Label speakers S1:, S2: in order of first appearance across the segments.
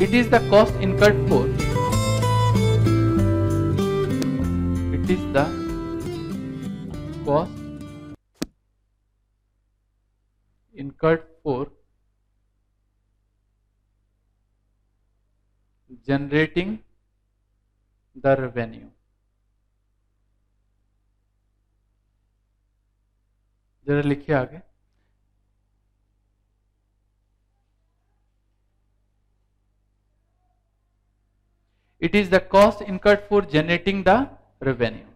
S1: It is the cost incurred for. It is the cost incurred for generating the revenue. जरा लिखिए आगे. It is the cost incurred for generating the revenue.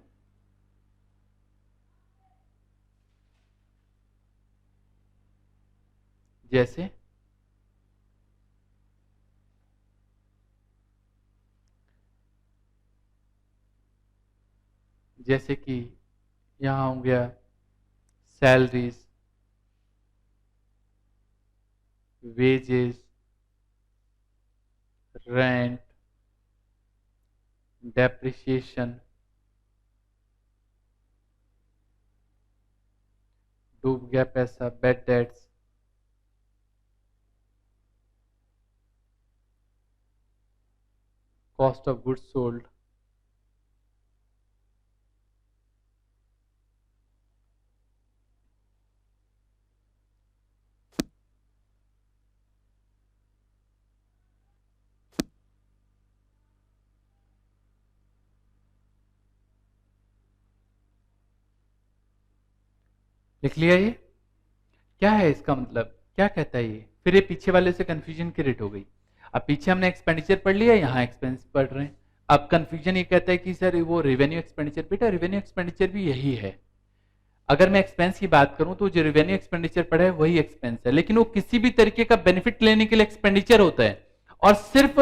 S1: जैसे जैसे कि यहां हो गया सैलरीज, वेजेस, रेंट, डेप्रिसिएशन, डूब गया पैसा, bad debts, cost of goods sold, लिख लिया. ये क्या है, इसका मतलब क्या कहता है ये? फिर ये पीछे वाले से कंफ्यूजन क्रिएट हो गई. अब पीछे हमने एक्सपेंडिचर पढ़ लिया, यहाँ एक्सपेंस पढ़ रहे हैं. अब कंफ्यूजन ये कहता है कि सर वो रेवेन्यू एक्सपेंडिचर. बेटा रेवेन्यू एक्सपेंडिचर भी यही है. अगर मैं एक्सपेंस की बात करूं तो जो रेवेन्यू एक्सपेंडिचर पड़ा है वही एक्सपेंस है, लेकिन वो किसी भी तरीके का बेनिफिट लेने के लिए एक्सपेंडिचर होता है, और सिर्फ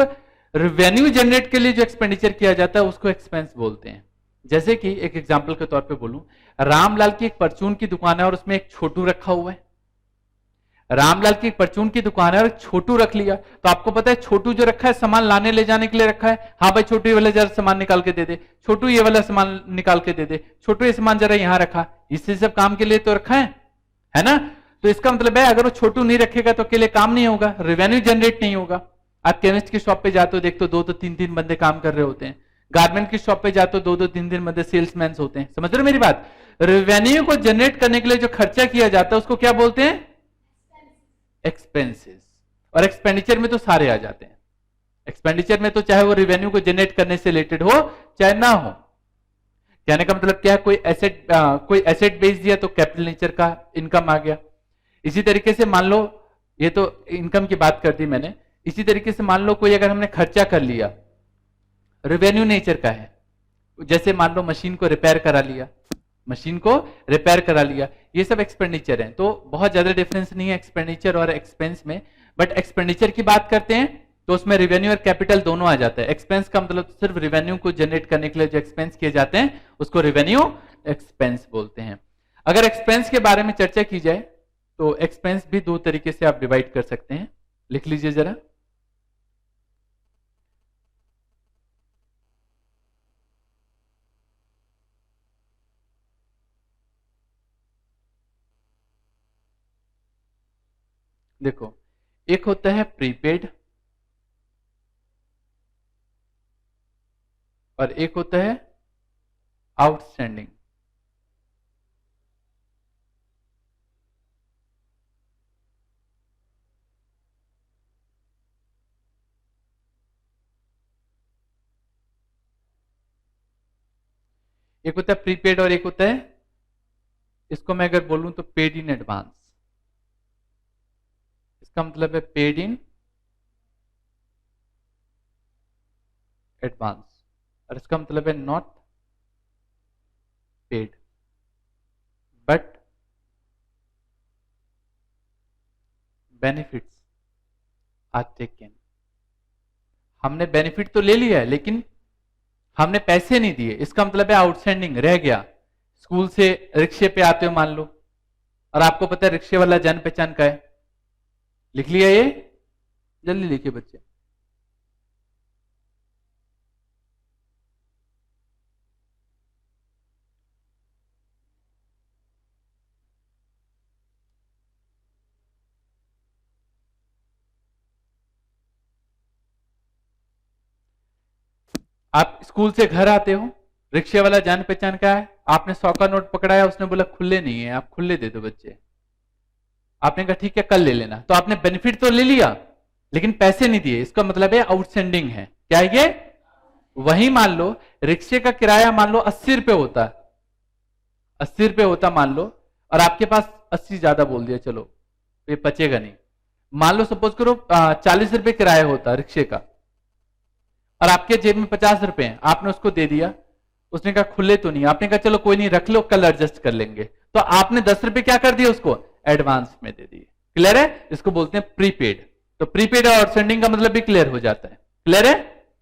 S1: रेवेन्यू जनरेट के लिए जो एक्सपेंडिचर किया जाता है उसको एक्सपेंस बोलते हैं. जैसे कि एक एग्जांपल के तौर पे बोलूं, रामलाल की एक परचून की दुकान है और उसमें एक छोटू रखा हुआ है. रामलाल की एक परचून की दुकान है और छोटू रख लिया, तो आपको पता है छोटू जो रखा है सामान लाने ले जाने के लिए रखा है. हाँ भाई छोटू ये वाला जरा सामान निकाल के दे दे, छोटू ये वाला सामान निकाल के दे दे, छोटू ये सामान जरा यहां रखा. इससे सब काम के लिए तो रखा है ना. तो इसका मतलब है अगर वो छोटू नहीं रखेगा तो अकेले काम नहीं होगा, रेवेन्यू जनरेट नहीं होगा. आप केमिस्ट की शॉप पे जाते हो, देखते हो दो दो तीन तीन बंदे काम कर रहे होते हैं. गारमेंट की शॉप पे जाते हो, दो दो तीन तीन बंदे सेल्समैन होते हैं. समझ रहे हो मेरी बात? रेवेन्यू को जनरेट करने के लिए जो खर्चा किया जाता है उसको क्या बोलते हैं? एक्सपेंसेस. और एक्सपेंडिचर में तो सारे आ जाते हैं. एक्सपेंडिचर में तो चाहे वो रेवेन्यू को जनरेट करने से रिलेटेड हो चाहे ना हो. कहने का मतलब क्या है, कोई एसेट बेच दिया तो कैपिटल नेचर का इनकम आ गया. इसी तरीके से मान लो, ये तो इनकम की बात कर दी मैंने. इसी तरीके से मान लो कोई अगर हमने खर्चा कर लिया, रेवेन्यू नेचर का है. जैसे मान लो मशीन को रिपेयर करा लिया, मशीन को रिपेयर करा लिया, ये सब एक्सपेंडिचर है. तो बहुत ज्यादा डिफरेंस नहीं है एक्सपेंडिचर और एक्सपेंस में. बट एक्सपेंडिचर की बात करते हैं तो उसमें रेवेन्यू और कैपिटल दोनों आ जाता है. एक्सपेंस का मतलब सिर्फ रेवेन्यू को जनरेट करने के लिए जो एक्सपेंस किए जाते हैं उसको रेवेन्यू एक्सपेंस बोलते हैं. अगर एक्सपेंस के बारे में चर्चा की जाए तो एक्सपेंस भी दो तरीके से आप डिवाइड कर सकते हैं. लिख लीजिए जरा. देखो, एक होता है प्रीपेड और एक होता है आउटस्टैंडिंग. एक होता है प्रीपेड और एक होता है, इसको मैं अगर बोलूं तो पेड इन एडवांस. इसका मतलब है पेड इन एडवांस और इसका मतलब है not paid but benefits are taken. हमने बेनिफिट तो ले लिया है लेकिन हमने पैसे नहीं दिए. इसका मतलब है आउटस्टैंडिंग रह गया. स्कूल से रिक्शे पे आते हो मान लो, और आपको पता है रिक्शे वाला जान पहचान का है. लिख लिया ये? जल्दी लिखिए बच्चे. आप स्कूल से घर आते हो, रिक्शे वाला जान पहचान का है, आपने 100 का नोट पकड़ाया, उसने बोला खुले नहीं है, आप खुले दे दो बच्चे। आपने कहा ठीक है कल ले लेना, तो आपने बेनिफिट तो ले लिया लेकिन पैसे नहीं दिए, इसका मतलब है आउटस्टैंडिंग है। क्या है ये? वही मान लो रिक्शे का किराया मान लो 80 रुपए होता, 80 रुपए होता मान लो, और आपके पास 80 ज्यादा बोल दिया, चलो ये बचेगा नहीं। मान लो सपोज करो 40 रुपए किराया होता रिक्शे का, और आपके जेब में 50 रुपए हैं, आपने उसको दे दिया, उसने कहा खुले तो नहीं, आपने कहा चलो कोई नहीं रख लो कल एडजस्ट कर लेंगे, तो आपने 10 रुपए क्या कर दिए उसको एडवांस में दे दिए। क्लियर है? इसको बोलते हैं प्रीपेड। तो प्रीपेड और आउटस्टैंडिंग का मतलब भी क्लियर हो जाता है। क्लियर है?